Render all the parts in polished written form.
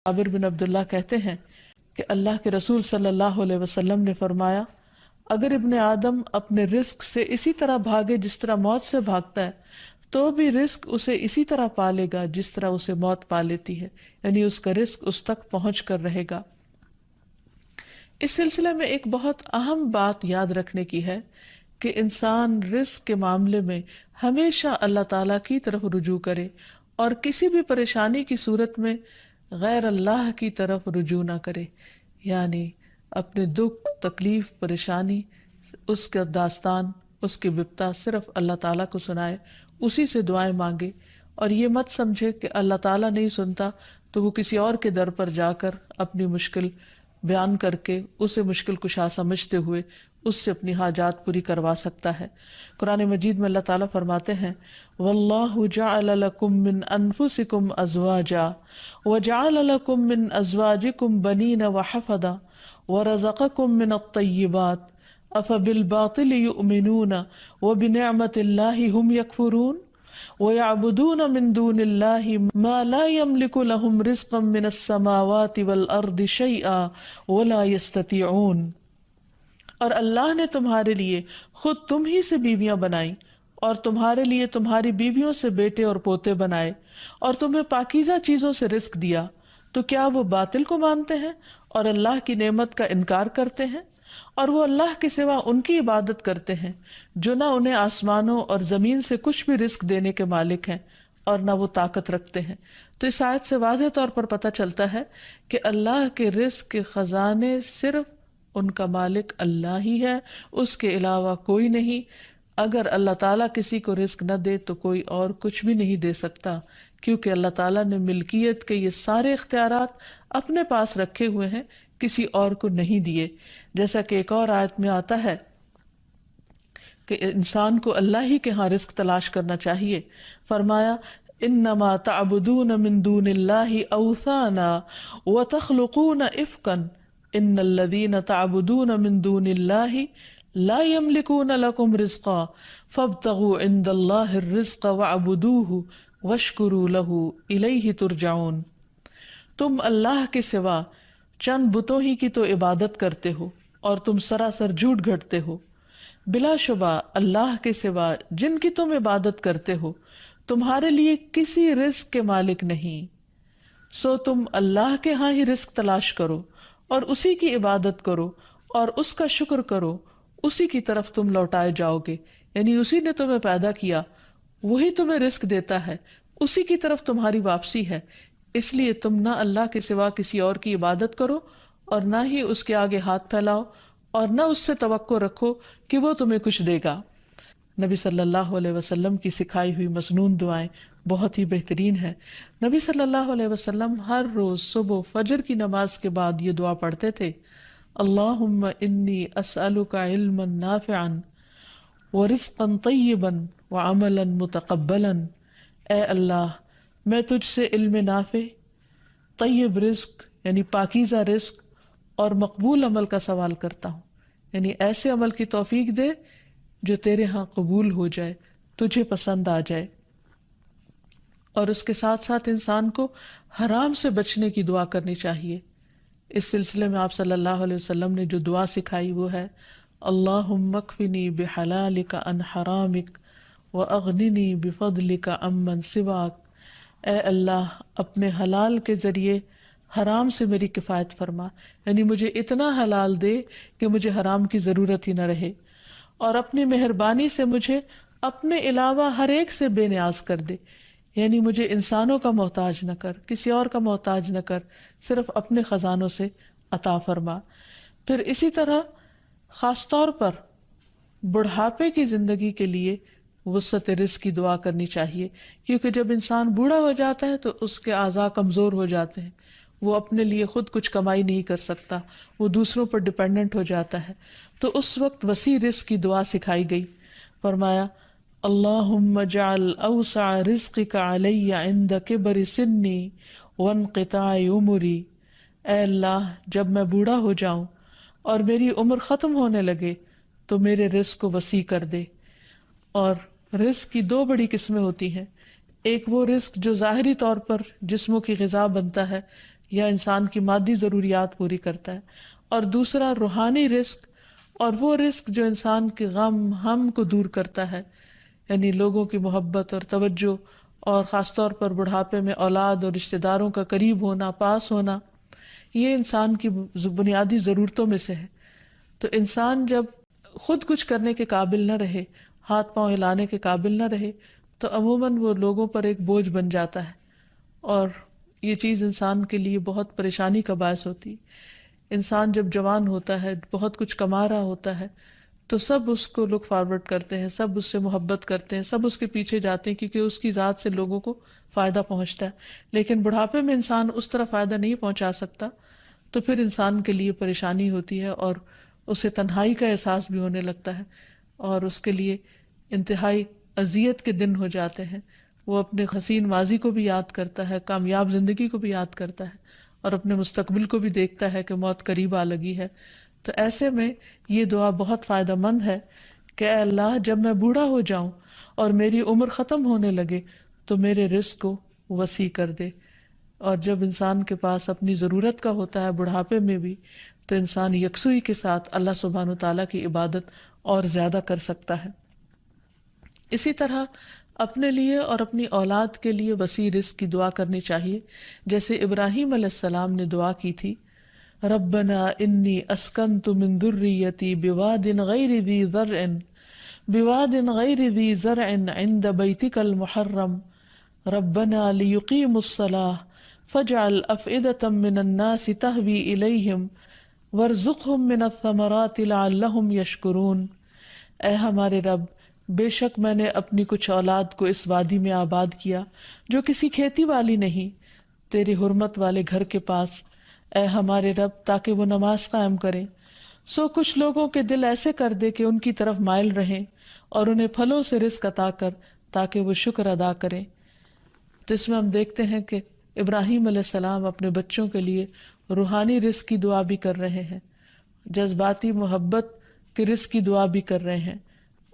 جابر بن عبداللہ کہتے ہیں کہ اللہ کے رسول صلی اللہ علیہ وسلم نے فرمایا، اگر ابن آدم اپنے رزق سے اسی طرح بھاگے جس طرح موت سے بھاگتا ہے تو بھی رزق اسے اسی طرح پالے گا جس طرح اسے موت پا لیتی ہے، یعنی اس کا رزق اس تک پہنچ کر رہے گا۔ اس سلسلے میں ایک بہت اہم بات یاد رکھنے کی ہے کہ انسان رزق کے معاملے میں ہمیشہ اللہ تعالیٰ کی طرف رجوع کرے اور کسی بھی پریشانی کی صورت میں غیر اللہ کی طرف رجوع نہ کرے، یعنی اپنے دکھ، تکلیف، پریشانی، اس کا داستان، اس کی بپتا صرف اللہ تعالیٰ کو سنائے، اسی سے دعائیں مانگے، اور یہ مت سمجھے کہ اللہ تعالیٰ نہیں سنتا تو وہ کسی اور کے در پر جا کر اپنی مشکل بیان کر کے اسے مشکل کشا سمجھتے ہوئے اس سے اپنی حاجات پوری کروا سکتا ہے۔ قرآن مجید میں اللہ تعالیٰ فرماتے ہیں، وَاللَّهُ جَعَلَ لَكُم مِّنْ أَنفُسِكُمْ أَزْوَاجًا وَجَعَلَ لَكُم مِّنْ أَزْوَاجِكُمْ بَنِينَ وَحَفَدًا وَرَزَقَكُم مِّنَ الطَّيِّبَاتِ أَفَبِالْبَاطِلِ يُؤْمِنُونَ وَبِنِعْمَةِ اللَّهِ هُمْ يَكْفُرُونَ وَيَعْبُدُونَ مِن دُونِ اللَّهِ مَا لَا يَمْلِكُ لَهُمْ رِزْقًا مِّنَ السَّمَاوَاتِ وَالْأَرْضِ شَيْئًا وَلَا يَسْتَطِيعُونَ۔ اور اللہ نے تمہارے لیے خود تم ہی سے بیویاں بنائیں اور تمہارے لیے تمہاری بیویوں سے بیٹے اور پوتے بنائے اور تمہیں پاکیزہ چیزوں سے رزق دیا، تو کیا وہ باطل کو مانتے ہیں اور اللہ کی نعمت کا انکار کرتے ہیں؟ اور وہ اللہ کے سوا ان کی عبادت کرتے ہیں جو نہ انہیں آسمانوں اور زمین سے کچھ بھی رزق دینے کے مالک ہیں اور نہ وہ طاقت رکھتے ہیں۔ تو اس آیت سے واضح طور پر پتہ چلتا ہے کہ اللہ کے رزق کے خزانے صرف ان کا مالک اللہ ہی ہے، اس کے علاوہ کوئی نہیں۔ اگر اللہ تعالیٰ کسی کو رزق نہ دے تو کوئی اور کچھ بھی نہیں دے سکتا، کیونکہ اللہ تعالیٰ نے ملکیت کے یہ سارے اختیارات اپنے پاس رکھے ہوئے ہیں، کسی اور کو نہیں دیے۔ جیسا کہ ایک اور آیت میں آتا ہے کہ انسان کو اللہ ہی کے ہاں رزق تلاش کرنا چاہیے۔ فرمایا، انما تعبدون من دون اللہ اوثانا وتخلقون افکا ان الذین تعبدون من دون اللہ لا یملکون لکم رزقا فابتغوا عند اللہ الرزق واعبدوہ واشکروا لہ الیہ ترجعون۔ تم اللہ کے سوا چند بتوں ہی کی تو عبادت کرتے ہو اور تم سراسر جھوٹ گھڑتے ہو۔ بلا شبہ اللہ کے سوا جن کی تم عبادت کرتے ہو تمہارے لیے کسی رزق کے مالک نہیں، سو تم اللہ کے ہاں ہی رزق تلاش کرو اور اسی کی عبادت کرو اور اس کا شکر کرو، اسی کی طرف تم لوٹائے جاؤ گے، یعنی اسی نے تمہیں پیدا کیا، وہی تمہیں رزق دیتا ہے، اسی کی طرف تمہاری واپسی ہے۔ اس لیے تم نہ اللہ کے سوا کسی اور کی عبادت کرو اور نہ ہی اس کے آگے ہاتھ پھیلاؤ اور نہ اس سے توقع رکھو کہ وہ تمہیں کچھ دے گا۔ نبی صلی اللہ علیہ وسلم کی سکھائی ہوئی مسنون دعائیں بہت ہی بہترین ہیں۔ نبی صلی اللہ علیہ وسلم ہر روز صبح فجر کی نماز کے بعد یہ دعا پڑھتے تھے، اللہم انی اسألک علما نافعا ورزقا طیبا وعملا متقبلا۔ اے اللہ، میں تجھ سے علم نافع، طیب رزق یعنی پاکیزہ رزق اور مقبول عمل کا سوال کرتا ہوں، یعنی ایسے عمل کی توفیق دے جو تیرے ہاں قبول ہو جائے، تجھے پسند آ جائے۔ اور اس کے ساتھ ساتھ انسان کو حرام سے بچنے کی دعا کرنی چاہیے۔ اس سلسلے میں آپ صلی اللہ علیہ وسلم نے جو دعا سکھائی وہ ہے، اللہم اکفنی بحلالک عن حرامک واغننی بفضلک عمن سواک۔ اے اللہ، اپنے حلال کے ذریعے حرام سے میری کفایت فرما، یعنی مجھے اتنا حلال دے کہ مجھے حرام کی ضرورت ہی نہ رہے، اور اپنی مہربانی سے مجھے اپنے علاوہ ہر ایک سے بے نیاز کر دے، یعنی مجھے انسانوں کا محتاج نہ کر، کسی اور کا محتاج نہ کر، صرف اپنے خزانوں سے عطا فرما۔ پھر اسی طرح خاص طور پر بڑھاپے کی زندگی کے لیے وسعت رزق کی دعا کرنی چاہیے، کیونکہ جب انسان بوڑھا ہو جاتا ہے تو اس کے اعضاء کمزور ہو جاتے ہیں، وہ اپنے لیے خود کچھ کمائی نہیں کر سکتا، وہ دوسروں پر ڈپینڈنٹ ہو جاتا ہے، تو اس وقت وسیع رزق کی دعا سکھائی گئی۔ فرمایا، اللہم اجعل اوسع رزقک علی عند کبر سنی وانقطاع عمری۔ اے اللہ، جب میں بوڑھا ہو جاؤں اور میری عمر ختم ہونے لگے تو میرے رزق کو وسیع کر دے۔ اور رزق کی دو بڑی قسمیں ہوتی ہیں، ایک وہ رزق جو ظاہری طور پر جسموں کی غذا بنتا ہے یا انسان کی مادی ضروریات پوری کرتا ہے، اور دوسرا روحانی رزق، اور وہ رزق جو انسان کے غم ہم کو دور کرتا ہے، یعنی لوگوں کی محبت اور توجہ، اور خاص طور پر بڑھاپے میں اولاد اور رشتہ داروں کا قریب ہونا، پاس ہونا، یہ انسان کی بنیادی ضرورتوں میں سے ہے۔ تو انسان جب خود کچھ کرنے کے قابل نہ رہے، ہاتھ پاؤں ہلانے کے قابل نہ رہے، تو عموماً وہ لوگوں پر ایک بوجھ بن جاتا ہے، اور یہ چیز انسان کے لیے بہت پریشانی کا باعث ہوتی۔ انسان جب جوان ہوتا ہے، بہت کچھ کما رہا ہوتا ہے، تو سب اس کو لک فارورڈ کرتے ہیں، سب اس سے محبت کرتے ہیں، سب اس کے پیچھے جاتے ہیں، کیونکہ اس کی ذات سے لوگوں کو فائدہ پہنچتا ہے۔ لیکن بڑھاپے میں انسان اس طرح فائدہ نہیں پہنچا سکتا، تو پھر انسان کے لیے پریشانی ہوتی ہے، اور اسے تنہائی کا احساس بھی ہونے لگتا ہے، اور اس کے لیے انتہائی اذیت کے دن ہو جاتے ہیں۔ وہ اپنے حسین ماضی کو بھی یاد کرتا ہے، کامیاب زندگی کو بھی یاد کرتا ہے، اور اپنے مستقبل کو بھی دیکھتا ہے کہ موت قریب آ لگی ہے۔ تو ایسے میں یہ دعا بہت فائدہ مند ہے کہ اے اللہ، جب میں بوڑھا ہو جاؤں اور میری عمر ختم ہونے لگے تو میرے رزق کو وسیع کر دے۔ اور جب انسان کے پاس اپنی ضرورت کا ہوتا ہے بڑھاپے میں بھی، تو انسان یکسوئی کے ساتھ اللہ سبحانہ وتعالیٰ کی عبادت اور زیادہ کر سکتا ہے۔ اسی طرح اپنے لیے اور اپنی اولاد کے لیے وسیع رزق کی دعا کرنی چاہیے، جیسے ابراہیم علیہ السلام نے دعا کی تھی، ربنا انی اسکنت من ذریتی بواد غیر ذی زرع عند بیتک المحرم ربنا لیقیموا الصلاة فاجعل افئدة من الناس تہوی الیہم وارزقہم من الثمرات لعلہم یشکرون۔ اے ہمارے رب، بے شک میں نے اپنی کچھ اولاد کو اس وادی میں آباد کیا جو کسی کھیتی والی نہیں، تیری حرمت والے گھر کے پاس، اے ہمارے رب، تاکہ وہ نماز قائم کریں۔ سو کچھ لوگوں کے دل ایسے کر دے کہ ان کی طرف مائل رہیں، اور انہیں پھلوں سے رزق عطا کر تاکہ وہ شکر ادا کریں۔ تو اس میں ہم دیکھتے ہیں کہ ابراہیم علیہ السلام اپنے بچوں کے لیے روحانی رزق کی دعا بھی کر رہے ہیں، جذباتی محبت کے رزق کی دعا بھی کر رہے ہیں،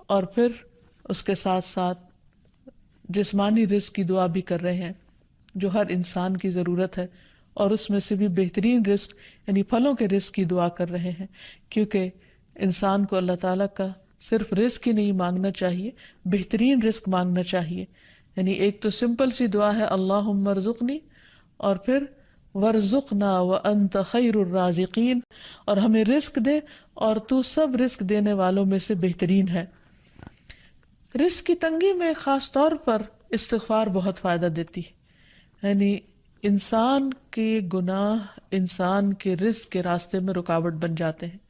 اور پھر اس کے ساتھ ساتھ جسمانی رزق کی دعا بھی کر رہے ہیں جو ہر انسان کی ضرورت ہے، اور اس میں سے بھی بہترین رزق یعنی پھلوں کے رزق کی دعا کر رہے ہیں، کیونکہ انسان کو اللہ تعالیٰ کا صرف رزق ہی نہیں مانگنا چاہیے، بہترین رزق مانگنا چاہیے۔ یعنی ایک تو سمپل سی دعا ہے اللہم ارزقنی، اور پھر ورزقنا وانت خیر الرازقین، اور ہمیں رزق دے اور تو سب رزق دینے والوں میں سے بہترین ہے۔ رزق کی تنگی میں خاص طور پر استغفار بہت فائدہ دیتی ہے، یعنی انسان کے گناہ انسان کے رزق کے راستے میں رکاوٹ بن جاتے ہیں۔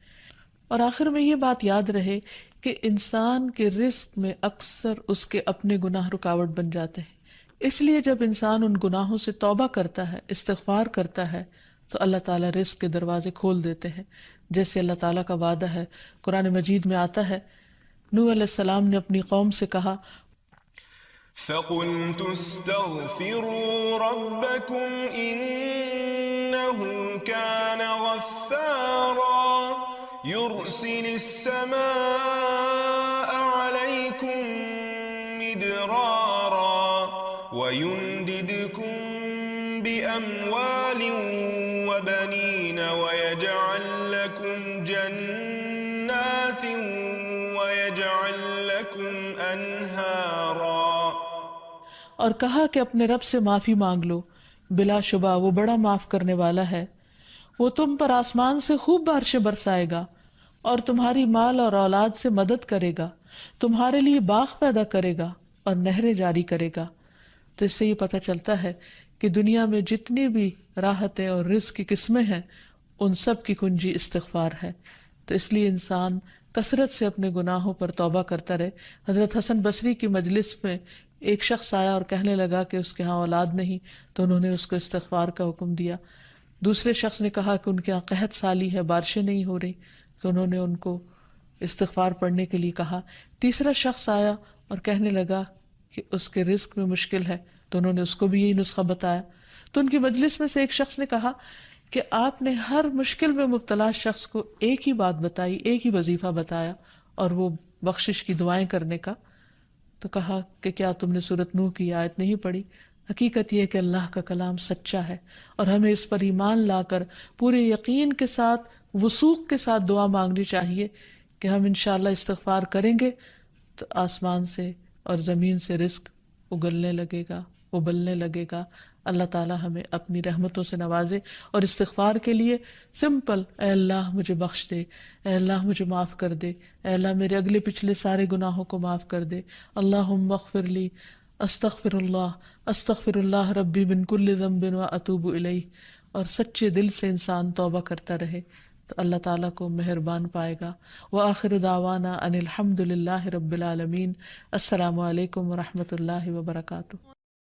اور آخر میں یہ بات یاد رہے کہ انسان کے رزق میں اکثر اس کے اپنے گناہ رکاوٹ بن جاتے ہیں، اس لیے جب انسان ان گناہوں سے توبہ کرتا ہے، استغفار کرتا ہے، تو اللہ تعالیٰ رزق کے دروازے کھول دیتے ہیں، جیسے اللہ تعالیٰ کا وعدہ ہے۔ قرآن مجید میں آتا ہے، نوح علیہ السلام نے اپنی قوم سے کہا، فَقُلْتُ اسْتَغْفِرُوا رَبَّكُمْ إِنَّهُ كَانَ غَفَّارًا يُرْسِلِ السَّمَاءَ عَلَيْكُمْ مِدْرَارًا وَيُمْدِدْكُمْ بِأَمْوَالٍ وَبَنِينَ وَيَجْعَلْ لَكُمْ جَنَّاتٍ وَيَجْعَلْ لَكُمْ أَنْهَارًا۔ اور کہا کہ اپنے رب سے معافی مانگ لو، بلا شبہ وہ بڑا معاف کرنے والا ہے، وہ تم پر آسمان سے خوب بارشیں برسائے گا، اور تمہاری مال اور اولاد سے مدد کرے گا، تمہارے لیے باغ پیدا کرے گا اور نہریں جاری کرے گا۔ تو اس سے یہ پتہ چلتا ہے کہ دنیا میں جتنی بھی راحتیں اور رزق کی قسمیں ہیں، ان سب کی کنجی استغفار ہے۔ تو اس لیے انسان کثرت سے اپنے گناہوں پر توبہ کرتا رہے۔ حضرت حسن بصری کی مجلس میں ایک شخص آیا اور کہنے لگا کہ اس کے ہاں اولاد نہیں، تو انہوں نے اس کو استغفار کا حکم دیا۔ دوسرے شخص نے کہا کہ ان کے ہاں قحط سالی ہے، بارشیں نہیں ہو رہی، تو انہوں نے ان کو استغفار پڑھنے کے لیے کہا۔ تیسرا شخص آیا اور کہنے لگا کہ اس کے رزق میں مشکل ہے، تو انہوں نے اس کو بھی یہی نسخہ بتایا۔ تو ان کی مجلس میں سے ایک شخص نے کہا کہ آپ نے ہر مشکل میں مبتلا شخص کو ایک ہی بات بتائی، ایک ہی وظیفہ بتایا، اور وہ بخشش کی دعائیں کرنے کا۔ تو کہا کہ کیا تم نے سورۃ نوح کی آیت نہیں پڑھی؟ حقیقت یہ ہے کہ اللہ کا کلام سچا ہے، اور ہمیں اس پر ایمان لا کر پورے یقین کے ساتھ، وثوق کے ساتھ دعا مانگنی چاہیے کہ ہم انشاءاللہ استغفار کریں گے تو آسمان سے اور زمین سے رزق اگلنے لگے گا، ابلنے لگے گا۔ اللہ تعالی ہمیں اپنی رحمتوں سے نوازے۔ اور استغفار کے لیے سمپل، اے اللہ مجھے بخش دے، اے اللہ مجھے معاف کر دے، اے اللہ میرے اگلے پچھلے سارے گناہوں کو معاف کر دے، اللہم اغفر لی، استغفر اللہ ربی من کل ذنب و اتوب الیہ۔ اور سچے دل سے انسان توبہ کرتا رہے تو اللہ تعالیٰ کو مہربان پائے گا۔ وآخر دعوانا ان الحمد للہ رب العالمین۔ السلام علیکم ورحمۃ اللہ وبرکاتہ۔